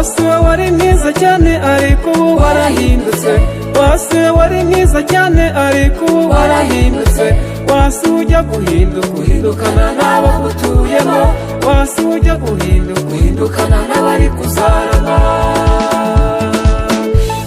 wase wari mwiza cyane ariko ubu warahindutse, wase wari mwiza cyane ariko ubu warahindutse, wase ujya guhindukana n'abagutuyemo, wase ujya guhindukana n'abari kuzarama.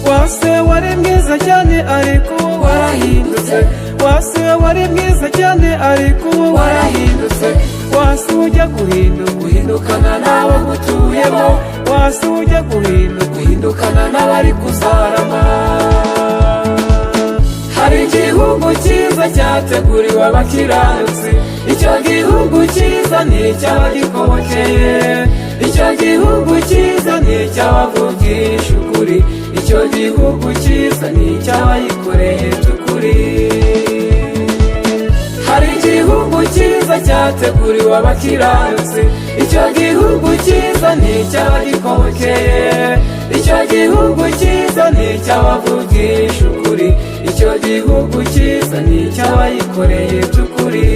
Wase wari mwiza cyane ariko ubu warahindutse, wase wari mwiza cyane ariko ubu warahindutse, wase ujya guhindukana n'abagutuyemo, wase ujya guhindukana n'abari kuzarama. Hari igihugu cyiza cyateguriwe abakiranutsi, icyo gihugu cyiza ni icy'abagikobokeye, icyo gihugu cyiza ni icy'abavugisha ukuri, icyo gihugu cyiza ni icy'abayikoreye by'ukuri. Hari igihugu cyiza cyateguriwe abakiranutsi, icyo gihugu cyiza ni icy'abagikobokeye, icyo gihugu cyiza ni icy'abavugisha ukuri, icyo gihugu cyiza ni icy'abayikoreye by'ukuri.